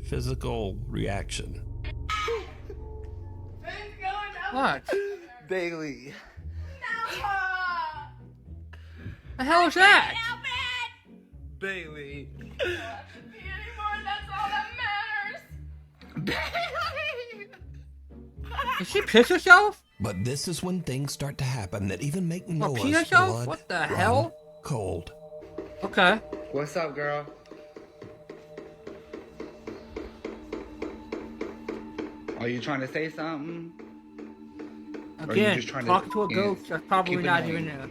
physical reaction.
What?
Bailey.
The hell is that?
Bailey.
Did she piss herself?
But this is when things start to happen that even make
pee
Noah's
herself?
blood
What the
run
hell?
cold.
Okay.
What's up, girl? Are you trying to say something? Or are you
Again,
just trying
talking to a
you
ghost, that's probably
keep it
not
annoying?
even there.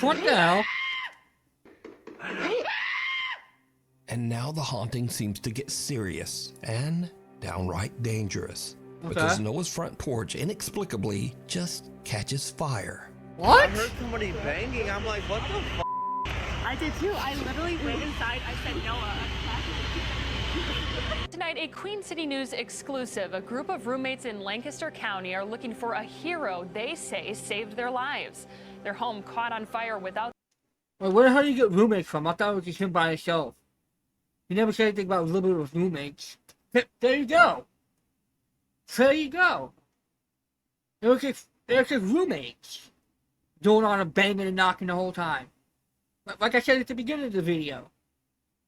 What the hell?
And now the haunting seems to get serious and downright dangerous.
Okay.
Because Noah's front porch inexplicably just catches fire.
What?
I heard somebody banging. I'm like, what the f?
I did too. I literally went inside. I said, Noah.
Tonight, a Queen City News exclusive. A group of roommates in Lancaster County are looking for a hero they say saved their lives. Their home caught on fire without...
Wait, where the hell do you get roommates from? I thought it was just him by himself. You never said anything about living with roommates. There you go. There you go. It was just roommates doing all the banging and knocking the whole time. Like I said at the beginning of the video.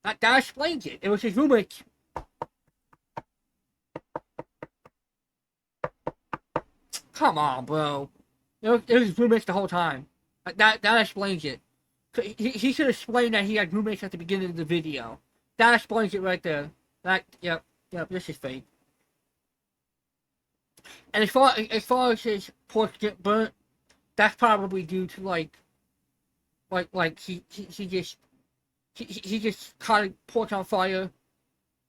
That explains it. It was his roommates. Come on, bro. It was roommates the whole time. That explains it. He should explain that he had roommates at the beginning of the video. That explains it right there. Yep, this is fake. And as far as his porch get burnt, that's probably due to like he just caught a porch on fire,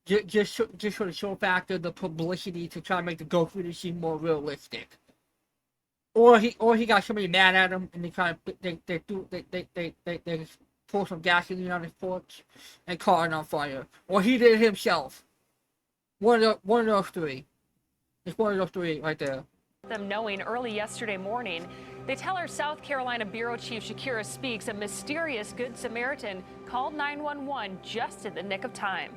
just for the show factor, the publicity to try to make the ghost video seem more realistic. Or he got somebody mad at him and they pour some gasoline on his porch and caught it on fire. Or he did it himself. One of those three. It's one of those three right there.
them knowing early yesterday morning. They tell our South Carolina Bureau Chief Shakira Speaks a mysterious Good Samaritan called 911 just in the nick of time.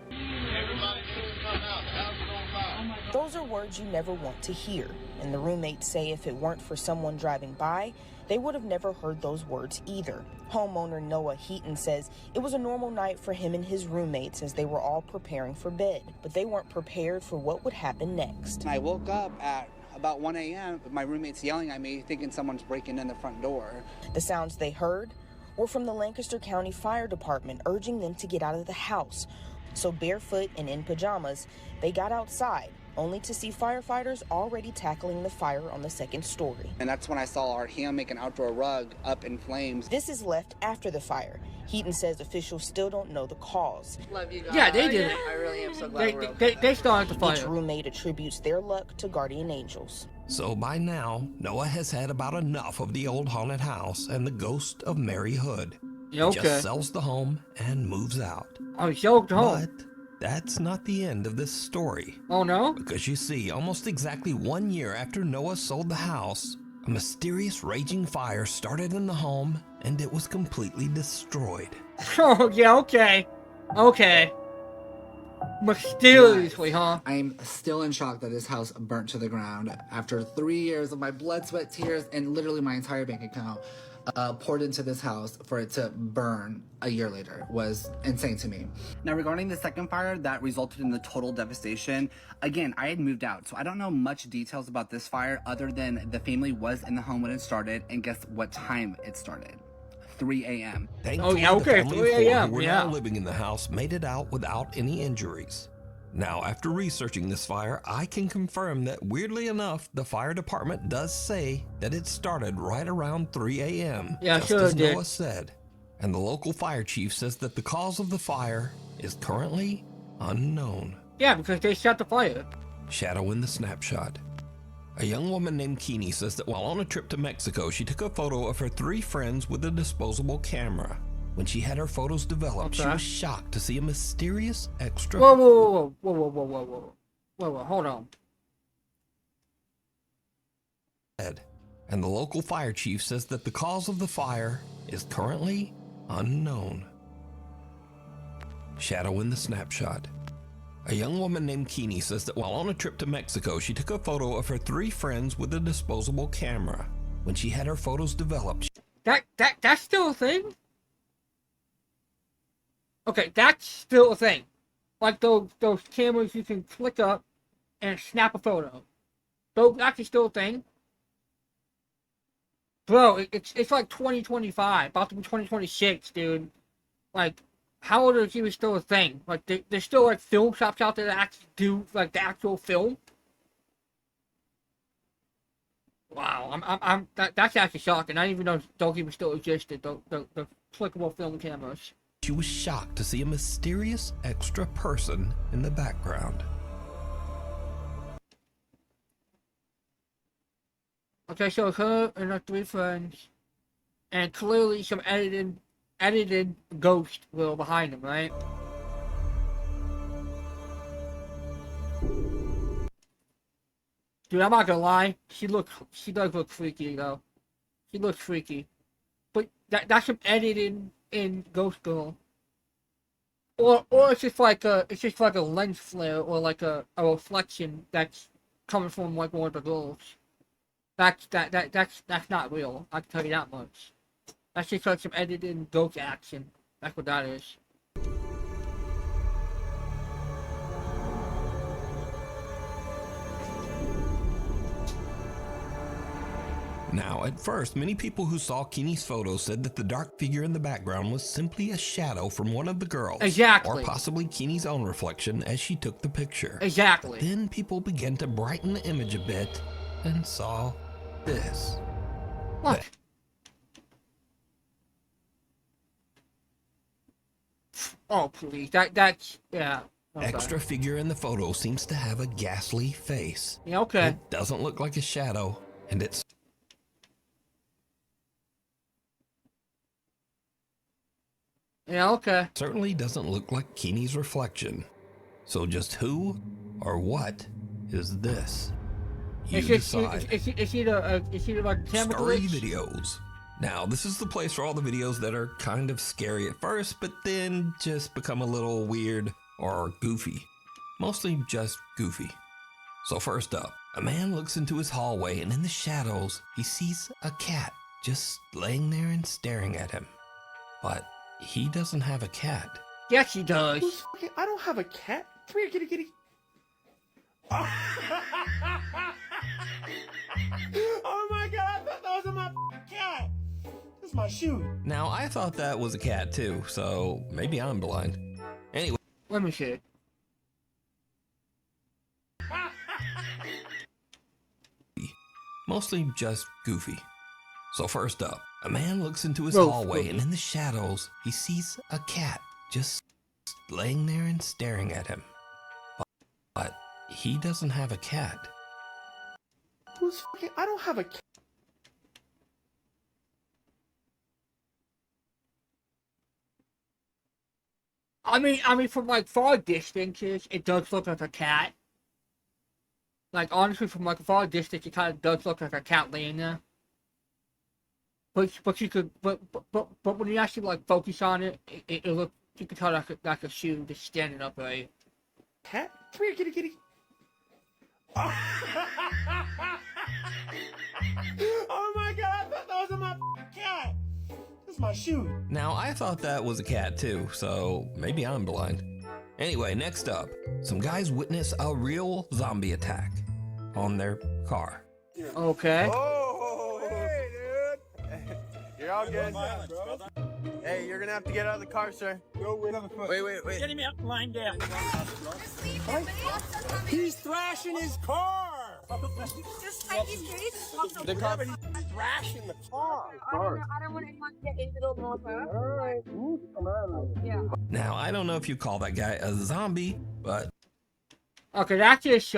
Those are words you never want to hear. and the roommates say if it weren't for someone driving by, they would have never heard those words either. Homeowner Noah Heaton says it was a normal night for him and his roommates as they were all preparing for bed, but they weren't prepared for what would happen next.
I woke up at about 1 a.m. with my roommates yelling at me, thinking someone's breaking in the front door.
The sounds they heard were from the Lancaster County Fire Department urging them to get out of the house. So barefoot and in pajamas, they got outside, only to see firefighters already tackling the fire on the second story.
And that's when I saw our hand-make an outdoor rug up in flames.
This is left after the fire. Heaton says officials still don't know the cause.
Love you guys.
Yeah, they did it.
I really am so glad we're okay.
They started the fire.
Each roommate attributes their luck to guardian angels.
So by now, Noah has had about enough of the old haunted house and the ghost of Mary Hood.
Yeah, okay.
He just sells the home and moves out.
Oh, he sold the home.
But that's not the end of this story.
Oh, no?
Because you see, almost exactly 1 year after Noah sold the house, a mysterious raging fire started in the home and it was completely destroyed.
Oh, yeah, okay. Okay. Mysteriously, huh?
I'm still in shock that this house burnt to the ground after 3 years of my blood, sweat, tears, and literally my entire bank account poured into this house. For it to burn a year later was insane to me. Now, regarding the second fire that resulted in the total devastation, again, I had moved out, so I don't know much details about this fire other than the family was in the home when it started, and guess what time it started? 3 a.m.
Thankfully,
yeah, okay,
the family
3
of 4
a.m.,
who were
yeah.
now living in the house made it out without any injuries. Now, after researching this fire, I can confirm that, weirdly enough, the fire department does say that it started right around 3 a.m.
Yeah,
just
sure
as
it did.
Noah said. And the local fire chief says that the cause of the fire is currently unknown.
Yeah, because they shot the fire.
Shadow in the snapshot. A young woman named Keeney says that while on a trip to Mexico, she took a photo of her 3 friends with a disposable camera. When she had her photos developed, she was shocked to see a mysterious extra...
Whoa, hold on.
And the local fire chief says that the cause of the fire is currently unknown. Shadow in the snapshot. A young woman named Keeney says that while on a trip to Mexico, she took a photo of her 3 friends with a disposable camera. When she had her photos developed...
That's still a thing? Okay, that's still a thing. Like those cameras you can click up and snap a photo. That's actually still a thing. Bro, it's like 2025, about to be 2026, dude. Like, how old is even still a thing? Like, there's still like film shops out there that actually do like the actual film. Wow, that's actually shocking. I didn't even know those even still existed. The clickable film cameras.
She was shocked to see a mysterious extra person in the background.
Okay, so her and her 3 friends, and clearly some edited ghost were behind them, right? Dude, I'm not gonna lie. She does look freaky though. She looks freaky, but that's some edited in Ghost Girl. Or it's just like a lens flare or like a reflection that's coming from like one of the girls. That's not real. I can tell you that much. That's just like some edited ghost action. That's what that is.
Now, at first, many people who saw Keeney's photo said that the dark figure in the background was simply a shadow from one of the girls.
Exactly.
Or possibly Keeney's own reflection as she took the picture.
Exactly.
But then people began to brighten the image a bit and saw this.
What? Oh, please. That's, yeah. Okay.
Extra figure in the photo seems to have a ghastly face.
Yeah, okay.
It doesn't look like a shadow, and it's...
Yeah, okay.
certainly doesn't look like Keeney's reflection. So just who or what is this? You decide.
It's either like camera
Scary
glitch.
videos. Now, this is the place for all the videos that are kind of scary at first, but then just become a little weird or goofy. Mostly just goofy. So first up, A man looks into his hallway, and in the shadows, he sees a cat just laying there and staring at him. But he doesn't have a cat.
Yes, he does.
I don't have a cat. Come here, kitty, kitty. Oh, oh my god, I thought that was my cat. This is my shoe.
Now, I thought that was a cat too, so maybe I'm blind. Anyway.
Let me see.
Mostly just goofy. So first up, a man looks into his hallway, and in the shadows, he sees a cat just laying there and staring at him. But he doesn't have a cat.
I don't have a cat.
I mean, from like far distances, it does look like a cat. Like honestly, from like a far distance, it kind of does look like a cat laying there. But you could, but when you actually like focus on it, it look, you could tell like a shoe just standing upright.
Cat? Come here, kitty, kitty. Oh, oh my god, I thought that was my cat. This is my shoe.
Now, I thought that was a cat too, so maybe I'm blind. Anyway, next up, some guys witness a real zombie attack on their car.
Okay.
Oh, hey, dude. You're all good. Hey, you're gonna have to get out of the car, sir. Go wait on the foot. Wait.
Get him out, lying down. He's thrashing his car.
Just like his face.
The car, but he's thrashing the car.
I don't want anyone to get into the motor.
Alright.
Yeah.
Now, I don't know if you call that guy a zombie, but...
Okay, that's just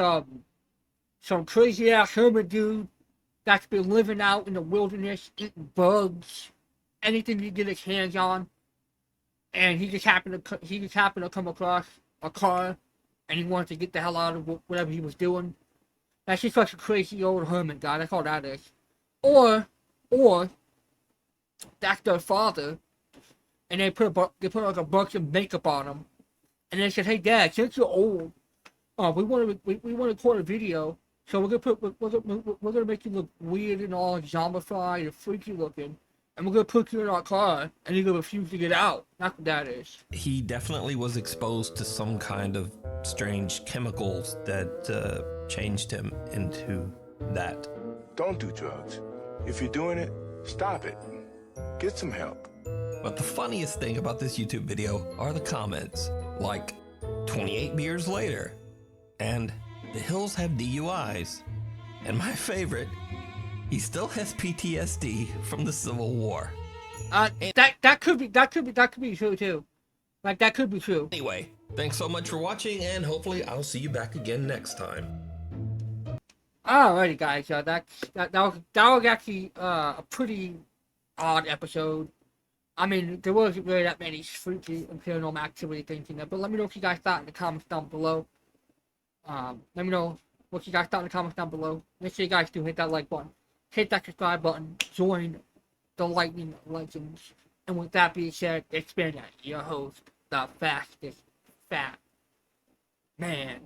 some crazy ass hermit dude that's been living out in the wilderness, eating bugs, anything he get his hands on, and he just happened to come across a car, and he wanted to get the hell out of whatever he was doing. That's just such a crazy old hermit guy. That's all that is. Or that's their father, and they put like a bunch of makeup on him, and they said, "Hey, Dad, since you're old, we want to record a video, so we're gonna make you look weird and all zombified and freaky looking, and we're gonna put you in our car, and you're gonna refuse to get out." That's what that is.
He definitely was exposed to some kind of strange chemicals that changed him into that.
Don't do drugs. If you're doing it, stop it. Get some help.
But the funniest thing about this YouTube video are the comments, like 28 beers later, and the Hills have DUIs, and my favorite, he still has PTSD from the Civil War.
That could be true too. Like that could be true.
Anyway, thanks so much for watching, and hopefully I'll see you back again next time.
Alrighty, guys. That was actually a pretty odd episode. I mean, there wasn't really that many freaky and paranormal activity things in there. But let me know what you guys thought in the comments down below. Let me know what you guys thought in the comments down below. Make sure you guys do hit that like button, hit that subscribe button, join the Lightninig Legends. And with that being said, it's been your host, the fastest fat man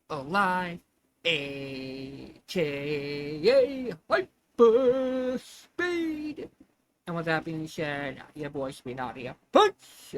alive, aka Hyper Speed. And with that being said, your boy Speed out here. Punch!